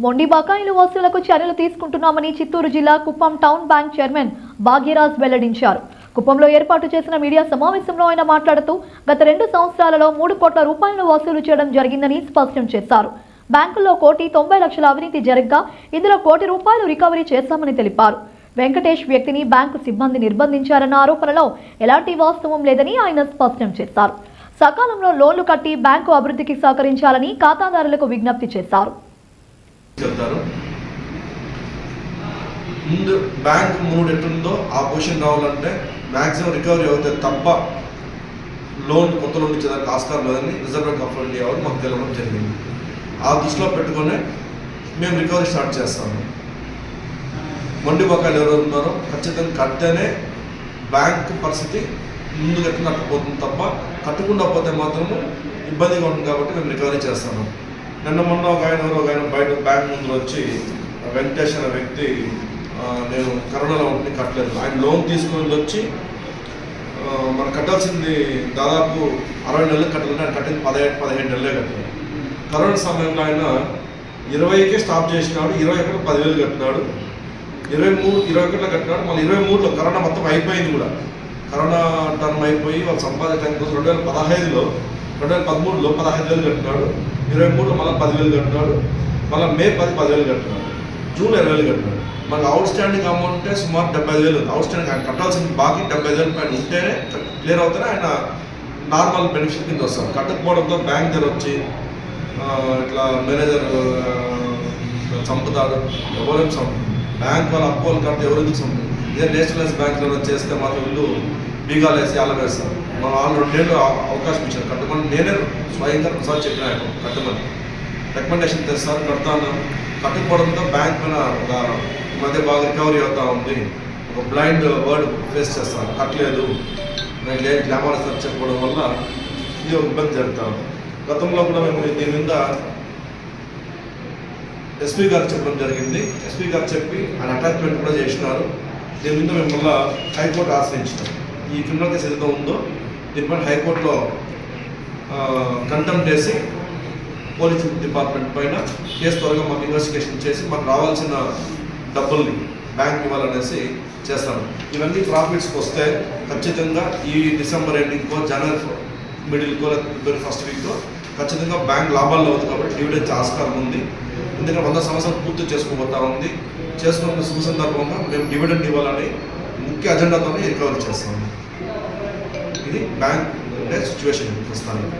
మొండి బకాయిలు వసూలుకు చర్యలు తీసుకుంటున్నామని చిత్తూరు జిల్లా Kuppam town bank chairman Bhagyaraj వెల్లడించారు. కుప్పంలో ఏర్పాటు చేసిన మీడియా సమావేశంలో ఆయన మాట్లాడుతూ గత 2 సంవత్సరాలలో 3 కోట్ల రూపాయలను వసూలు చేయడం జరిగిందని స్పష్టం చేశారు. బ్యాంకుల్లో 1,90,00,000 అవినీతి జరగ్గా ఇందులో 1 కోటి రూపాయలు రికవరీ చేశామని తెలిపారు. వెంకటేష్ వ్యక్తిని బ్యాంకు సిబ్బంది నిర్బంధించారన్న ఆరోపణలో ఎలాంటి వాస్తవం లేదని ఆయన స్పష్టం చేశారు. సకాలంలో లోన్లు కట్టి బ్యాంకు అభివృద్ధికి సహకరించాలని ఖాతాదారులకు విజ్ఞప్తి చేశారు. ముందు బ్యాంక్ మూడు ఎట్టుందో ఆ పొజిషన్ రావాలంటే మ్యాక్సిమం రికవరీ అవుతే తప్ప కొత్త లోన్ ఇచ్చేదానికి ఆస్కారం లేదని రిజర్వ్ బ్యాంక్ ఆఫ్ ఇండియా వాళ్ళు మాకు తెలవడం జరిగింది. ఆ దృష్టిలో పెట్టుకొని మేము రికవరీ స్టార్ట్ చేస్తాము. మొండి బకాయిలు ఎవరు ఉన్నారో ఖచ్చితంగా కడితేనే బ్యాంక్ పరిస్థితి ముందు కట్టినట్టుపోతుంది తప్ప కట్టకుండా పోతే మాత్రము ఇబ్బందిగా ఉంటుంది కాబట్టి మేము రికవరీ చేస్తాము. నిన్న మొన్న ఒక ఆయన బయట బ్యాంక్ ముందు వచ్చి వెంకటేష్ అనే వ్యక్తి నేను కరోనాలో ఉంటే కట్టలేదు, ఆయన లోన్ తీసుకుని వచ్చి మనం కట్టాల్సింది దాదాపు 60 నెలలు కట్టాలంటే ఆయన కట్టింది 17 నెలలే కట్టాడు. కరోనా సమయంలో ఆయన 20కే స్టాప్ చేసినాడు, 21 10,000 కట్టినాడు, 21 కట్టినాడు. మళ్ళీ 23లో కరోనా మొత్తం అయిపోయింది కూడా. కరోనా టర్మ్ అయిపోయి వాళ్ళు సంపాదించడానికి కోసం 2015లో 2013లో 15,000 కట్టినాడు, 23లో మళ్ళీ 10,000 కట్టినాడు, మళ్ళీ మే 10,000 కట్టినాడు, జూన్ 20,000 కట్టినాడు. మనకు అవుట్ స్టాండింగ్ అమౌంట్ సుమారు 75,000 ఉంది. అవుట్ స్టాండింగ్ ఆయన కట్టాల్సిన బాకీ 75,000 పైన ఉంటేనే క్లియర్ అవుతానే ఆయన నార్మల్ బెనిఫిట్ కింద వస్తారు. కట్టకపోవడంతో బ్యాంక్ దగ్గర వచ్చి ఇట్లా మేనేజర్ చంపుతాడు, ఎవరైనా చంపు బ్యాంక్ వాళ్ళు అప్పులు కడితే ఎవరెందుకు చంపు. ఇదే నేషనలైజ్ బ్యాంక్లో చేస్తే మాత్రం వీళ్ళు బీగాలు వేసి అలా వేస్తారు. మనం వాళ్ళు 2 ఏళ్ళు అవకాశం ఇచ్చారు కట్టమని. నేనే స్వయంగా ఒకసారి చెప్పిన కట్టమని రికమెండేషన్ తెస్తారు, కడతాను. కట్టకపోవడంతో బ్యాంక్ పైన ఒక మధ్య బాగా రికవరీ అవుతూ ఉంది. ఒక బ్లైండ్ వర్డ్ ఫేస్ చేస్తాను, కట్టలేదు గ్లామరస్ చెప్పడం వల్ల ఇది ఒక ఇబ్బంది జరుగుతాం. గతంలో కూడా మేము దీని మీద ఎస్పీ గారు చెప్పడం జరిగింది. ఎస్పీ గారు చెప్పి ఆయన అటాచ్మెంట్ కూడా చేసినారు. దీని మీద మేము మళ్ళీ హైకోర్టు ఆశ్రయించినాం. ఈ క్రిమినల్ కేసు ఏదైతే ఉందో దీనిపైన హైకోర్టులో కంటెంప్ట్ చేసి పోలీస్ డిపార్ట్మెంట్ పైన కేసు త్వరగా మాకు ఇన్వెస్టిగేషన్ చేసి మాకు రావాల్సిన డబ్బుల్ని బ్యాంక్ ఇవ్వాలనేసి చేస్తాను. ఇవన్నీ ప్రాఫిట్స్కి వస్తే ఖచ్చితంగా ఈ డిసెంబర్ ఎండింగ్కో జనవరి మిడిల్కో ఫిబ్రవరి ఫస్ట్ వీక్లో ఖచ్చితంగా బ్యాంక్ లాభాల్లో ఉంది కాబట్టి డివిడెండ్ ఆస్కారం ఉంది. ఎందుకంటే 100 సంవత్సరాలు పూర్తి చేసుకోబోతా ఉంది. చేసుకున్న శుభ సందర్భంగా మేము డివిడెండ్ ఇవ్వాలని ముఖ్య అజెండాతోనే రికవరీ చేస్తాము. ఇది బ్యాంక్ సిచ్యువేషన్ ప్రస్తుతానికి.